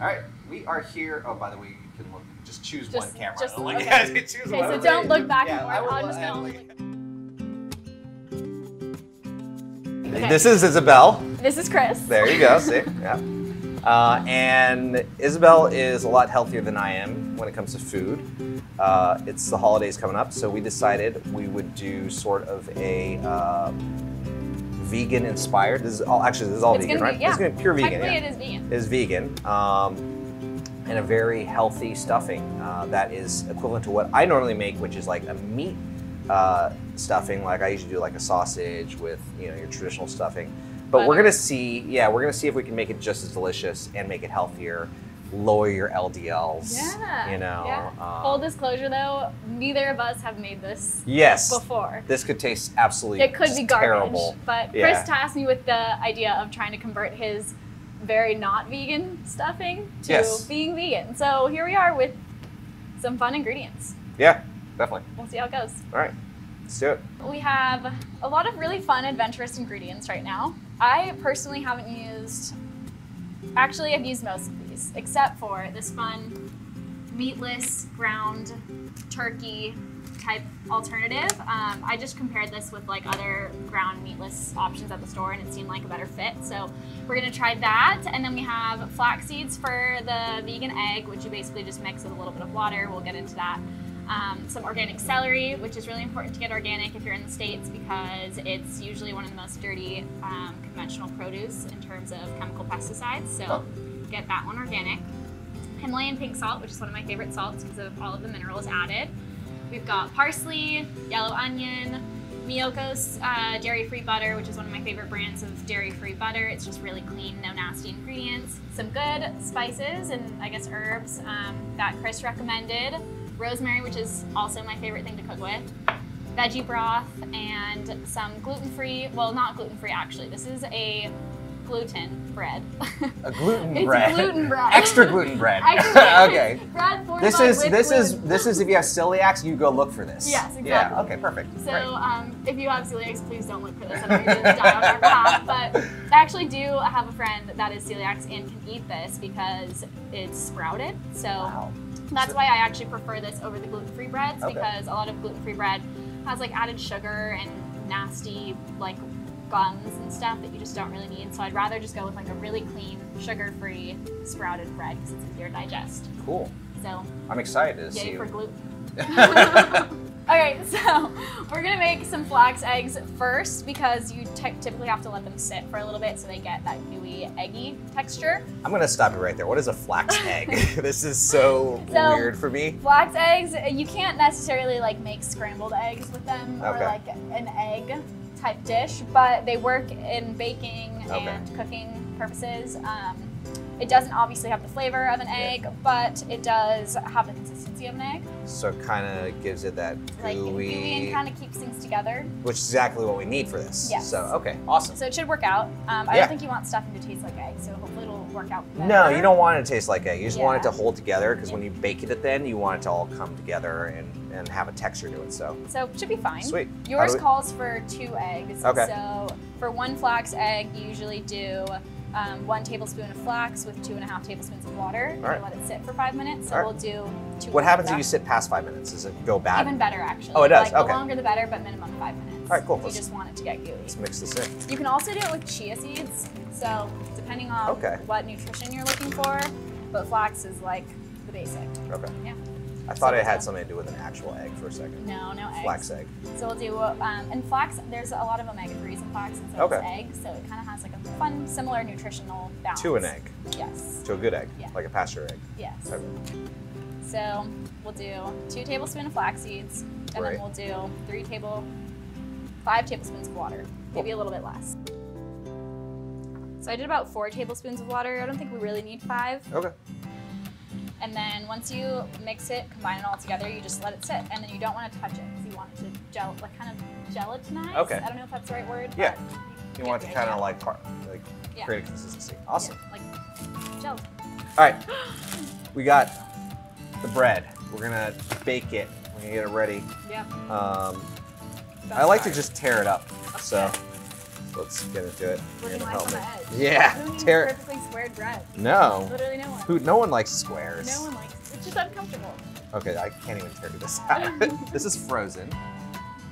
All right, we are here. Oh, by the way, you can look. Just choose one camera. Just, Like, okay. yeah, choose Okay, one. so don't look back Yeah, and forth. I I'm will, just gonna Okay. This is Isabel. This is Chris. There you go. See, yeah. And Isabel is a lot healthier than I am when it comes to food. It's the holidays coming up, so we decided we would do sort of a vegan-inspired. This is all vegan, right? Yeah. It's gonna be pure vegan. Technically, Yeah. it is vegan. It is vegan, and a very healthy stuffing that is equivalent to what I normally make, which is like a meat stuffing. Like I usually do like a sausage with your traditional stuffing. But we're gonna see if we can make it just as delicious and make it healthier, lower your LDLs. Yeah. Yeah. Full disclosure though, neither of us have made this before. This could taste absolutely It could be garbage. Terrible. But Chris tasked me with the idea of trying to convert his very not vegan stuffing to being vegan. So here we are with some fun ingredients. Yeah, definitely. We'll see how it goes. All right, let's do it. We have a lot of really fun, adventurous ingredients right now. I personally haven't used, actually I've used most of these, except for this fun meatless ground turkey type alternative. I just compared this with like other ground meatless options at the store and it seemed like a better fit. So we're gonna try that. And then we have flax seeds for the vegan egg, which you basically just mix with a little bit of water. We'll get into that. Some organic celery, which is really important to get organic if you're in the States because it's usually one of the most dirty conventional produce in terms of chemical pesticides. So get that one organic. Himalayan pink salt, which is one of my favorite salts because of all of the minerals added. We've got parsley, yellow onion, Miyoko's dairy-free butter, which is one of my favorite brands of dairy-free butter. It's just really clean, no nasty ingredients. Some good spices and I guess herbs that Chris recommended. Rosemary, which is also my favorite thing to cook with. Veggie broth and some gluten-free, well not gluten-free actually, this is a gluten bread. A gluten it's bread. It's gluten bread. Extra gluten bread. Okay. Bread this is if you have celiacs, you go look for this. Yes, exactly. Yeah. Okay. Perfect. So if you have celiacs, please don't look for this. I don't need to die on our behalf. But I actually do have a friend that is celiac and can eat this because it's sprouted. So that's why I actually prefer this over the gluten-free breads because a lot of gluten-free bread has like added sugar and nasty like gums and stuff that you just don't really need. So I'd rather just go with like a really clean, sugar-free sprouted bread because it's easier to digest. Cool. So I'm excited to see yay you. for gluten. Okay, so we're gonna make some flax eggs first because you typically have to let them sit for a little bit so they get that gooey, eggy texture. I'm gonna stop you right there. What is a flax egg? This is so weird for me. Flax eggs, you can't necessarily like make scrambled eggs with them or like an egg type dish, but they work in baking and cooking purposes. It doesn't obviously have the flavor of an egg, but it does have the consistency of an egg. So it kind of gives it that gooey and kind of keeps things together. Which is exactly what we need for this. Yes. So, okay, awesome. So it should work out. I don't think you want stuffing to taste like egg, so hopefully it'll work out better. No, you don't want it to taste like egg. You just want it to hold together because when you bake it then, you want it to all come together and have a texture to it. So it should be fine. Sweet. Yours calls for 2 eggs. Okay. So for 1 flax egg, you usually do 1 tablespoon of flax with 2.5 tablespoons of water. And let it sit for 5 minutes. So we'll do 2. What happens if you sit past 5 minutes? Does it go bad? Even better, actually. Oh, it does. Like, the longer the better, but minimum 5 minutes. All right, cool. You just want it to get gooey. Let's mix this in. You can also do it with chia seeds. So depending on what nutrition you're looking for, but flax is like the basic. Okay. Yeah. I thought it had something to do with an actual egg for a second. No eggs. Flax egg. So we'll do, and flax, there's a lot of omega-3s in flax, and so it's egg, so it kind of has like a fun, similar nutritional balance. To an egg? Yes. To a good egg? Yeah. Like a pasture egg? Yes. Okay. So we'll do 2 tablespoons of flax seeds, and then we'll do 5 tablespoons of water, maybe a little bit less. So I did about 4 tablespoons of water. I don't think we really need 5. Okay. And then once you mix it, combine it all together, you just let it sit. And then you don't want to touch it because you want it to kind of gelatinize. Okay. I don't know if that's the right word. Yeah. You want it to kind of like create a consistency. Awesome. Yeah, like gelatin. All right. We got the bread. We're gonna bake it. We're gonna get it ready. Yeah. I like to just tear it up. So let's get into it. Looking like on the edge. Yeah. Tear it. Perfectly squared bread. No. Literally no one. Who? No one likes squares. No one likes it. It's just uncomfortable. Okay, I can't even carry this out. This is frozen.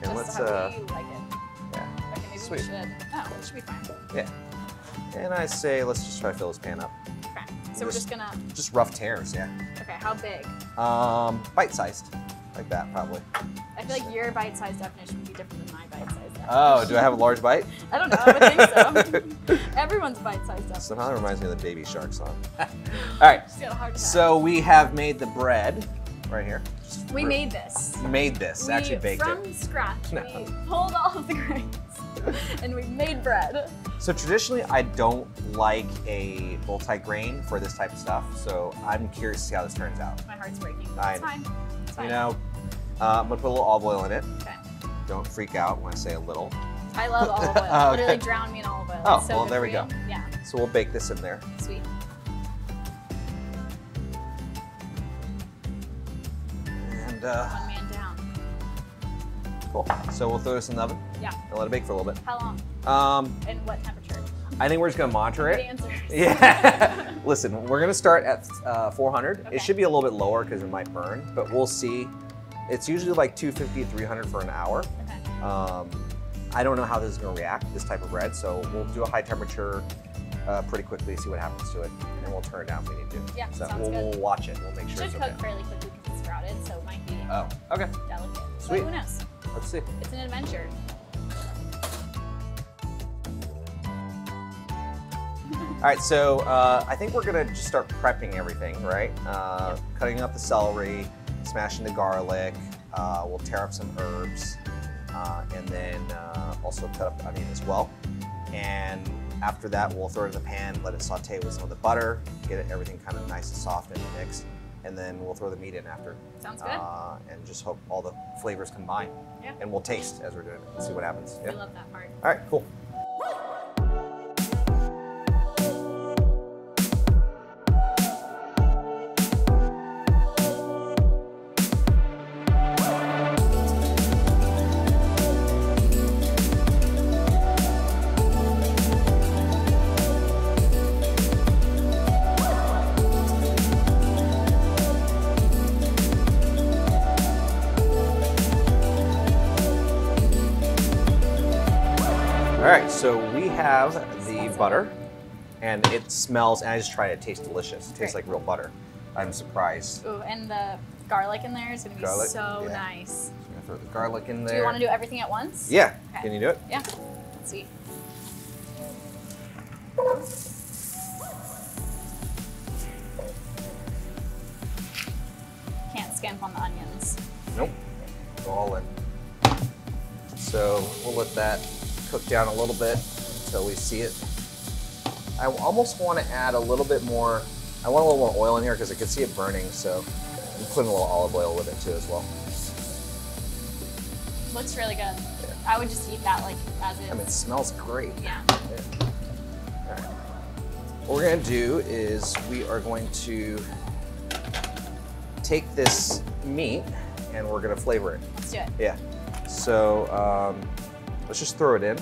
And Just let's how you like it. yeah. Okay, maybe Sweet. we should. Oh, it should be fine. Yeah. And I say let's just try to fill this pan up. Okay. So we're just gonna. Just rough tears, yeah. Okay, how big? Bite-sized. Like that, probably. I feel like your bite-sized definition would be different than my bite-sized definition. Oh, do I have a large bite? I don't know. I would think so. Everyone's bite-sized definition. Somehow it reminds me of the Baby Shark song. All right. Just got a hard time. So we have made the bread right here. We made this. Made this. Actually baked from it. scratch. No. We pulled all of the grains and we made bread. So traditionally, I don't like a multi-grain for this type of stuff. So I'm curious to see how this turns out. My heart's breaking. But it's fine. It's fine. You know, I'm gonna put a little olive oil in it. Okay. Don't freak out when I say a little. I love olive oil. Oh, okay. Literally drown me in olive oil. Oh, It's so well, good there for we go. you. Yeah. So we'll bake this in there. Sweet. And One man down. cool. So we'll throw this in the oven. Yeah. And let it bake for a little bit. How long? And what temperature? I think we're just gonna monitor Good it. answers. Yeah. Listen, we're gonna start at 400. Okay. It should be a little bit lower because it might burn, but we'll see. It's usually like 250 to 300 for an hour. Okay. I don't know how this is gonna react, this type of bread, so we'll do a high temperature pretty quickly, see what happens to it, and we'll turn it down if we need to. Yeah, so sounds we'll good. watch it. We'll make sure Should it's cook okay. fairly quickly because it's sprouted, so it might be Oh, okay. delicate. Sweet. But who knows? Let's see. It's an adventure. All right, so I think we're gonna just start prepping everything, right? Cutting up the celery, smashing the garlic. We'll tear up some herbs, and then also cut up the onion as well. And after that, we'll throw it in the pan, let it saute with some of the butter, get everything kind of nice and soft and mixed, and then we'll throw the meat in after. Sounds good. And just hope all the flavors combine. Yeah. And we'll taste as we're doing it and see what happens. We love that part. All right, cool. All right, so we have the butter, and it smells, and I just tried it, it tastes delicious. It tastes Great. like real butter. I'm surprised. Ooh, and the garlic in there is going to be Garlic, so yeah. nice. So I'm gonna throw the garlic in there. Do you want to do everything at once? Yeah, Okay. can you do it? Yeah. Sweet. Can't skimp on the onions. Nope, go all in. So we'll let that cook down a little bit until we see it. I almost want to add a little bit more, I want a little more oil in here because I can see it burning, so I'm putting a little olive oil with it too as well. Looks really good. Yeah. I would just eat that like as is. I mean, it smells great. Yeah. Yeah. All right. What we're gonna do is we are going to take this meat and we're gonna flavor it. Let's do it. Yeah. So let's just throw it in.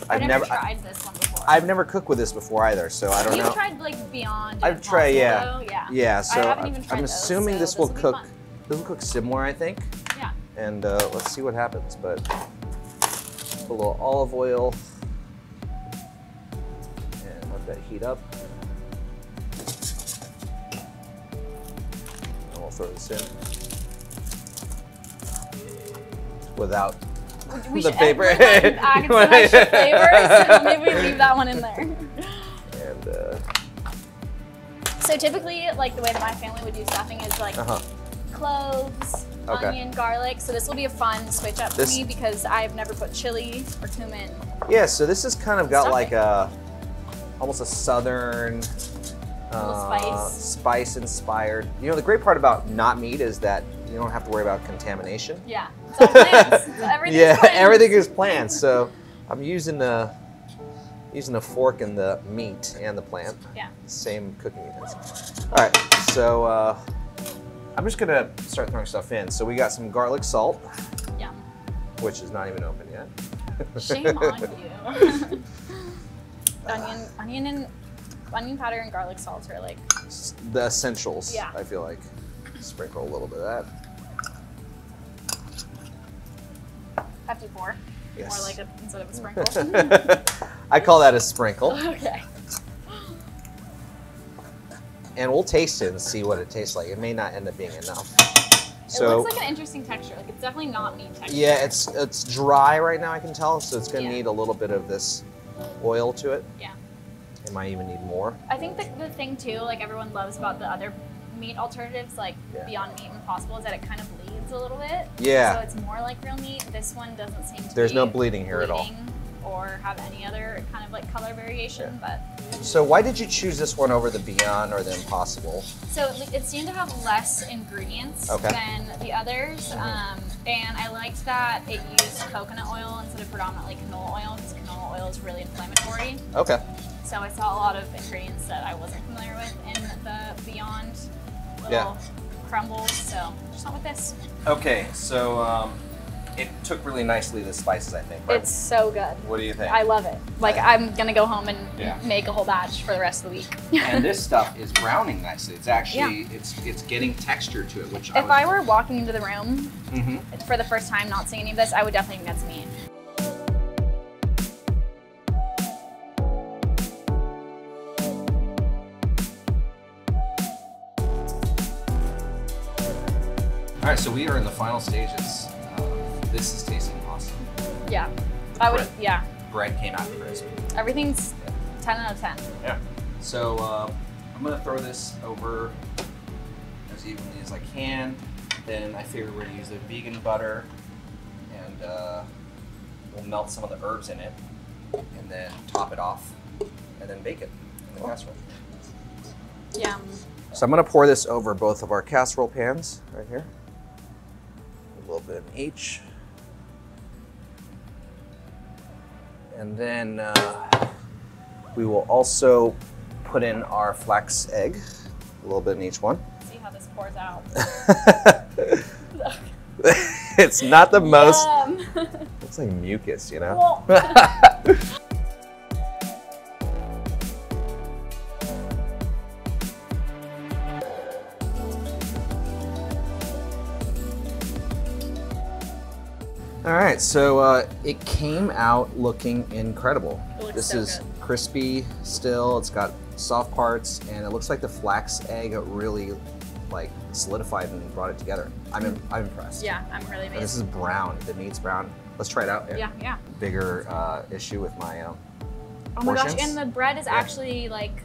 I've never tried this one before. I've never cooked with this before either, so I don't know. You've tried like Beyond. I've and tried, yeah. Impossible, yeah. Yeah, so I haven't even tried I'm those, assuming so this will be cook. fun. This will cook similar, I think. Yeah. And let's see what happens. But put a little olive oil and let that heat up. And we'll throw this in without We the should paper. add some extra flavors, so maybe we leave that one in there. And So typically, like the way that my family would do stuffing is like cloves, Okay. onion, garlic. So this will be a fun switch up for This- me because I've never put chili or cumin. yeah, so this has kind of got Stuffing. like a almost a southern Little spice inspired. You know, the great part about not meat is that you don't have to worry about contamination. Yeah, it's all plants. So everything's Yeah, plants. everything is plants. So I'm using a fork in the meat and the plant. Yeah. Same cooking utensils. All right, so I'm just gonna start throwing stuff in. So we got some garlic salt, Yum. which is not even open yet. Shame on you. Onion and onion powder and garlic salt are like the essentials. Yeah. I feel like. Sprinkle a little bit of that. have to pour. Yes. More like instead of a sprinkle. I call that a sprinkle. Okay. And we'll taste it and see what it tastes like. It may not end up being enough. It looks like an interesting texture. Like it's definitely not meat texture. Yeah, it's dry right now, I can tell, so it's gonna Yeah. need a little bit of this oil to it. Yeah. It might even need more. I think the thing too, like everyone loves about the other meat alternatives, like Yeah. Beyond Meat and Impossible, is that it kind of bleeds a little bit. Yeah. So it's more like real meat. This one doesn't seem to There's be no bleeding here at all. bleeding or have any other kind of like color variation, but So why did you choose this one over the Beyond or the Impossible? so it seemed to have less ingredients Okay. than the others, and I liked that it used coconut oil instead of predominantly canola oil because canola oil is really inflammatory. Okay. So I saw a lot of ingredients that I wasn't familiar with in the Beyond little Yeah. crumbles, so just went with this. Okay, so it took really nicely the spices, I think, right? It's so good. What do you think? I love it. Like I'm gonna go home and Yeah. make a whole batch for the rest of the week. And this stuff is browning nicely. It's actually, it's getting texture to it, which If I were walking into the room Mhm. for the first time not seeing any of this, I would definitely think that's meat. All right, so we are in the final stages. This is tasting awesome. Yeah. I would, Bread. yeah. Bread came out crisp. Everything's 10 out of 10. Yeah. So I'm gonna throw this over as evenly as I can. Then I figure we're gonna use the vegan butter, and we'll melt some of the herbs in it, and then top it off, and then bake it in the casserole. Yum. So I'm gonna pour this over both of our casserole pans right here. A little bit in each. And then we will also put in our flax egg, a little bit in each one. See how this pours out. It's not the most, Yum. looks like mucus, you know? Well, All right, so it came out looking incredible. It looks This so is good. crispy still. It's got soft parts, and it looks like the flax egg really like solidified and brought it together. I'm impressed. yeah, I'm really And this amazed. is brown. The meat's brown. Let's try it out. Yeah, yeah. Bigger issue with my Oh my gosh, portions. and the bread is Yeah. actually like,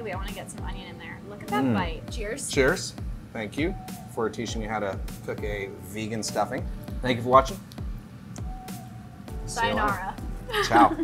ooh, I want to get some onion in there. Look at that bite. Cheers. Cheers. Thank you for teaching me how to cook a vegan stuffing. Thank you for watching. See you later. Sayonara. Ciao.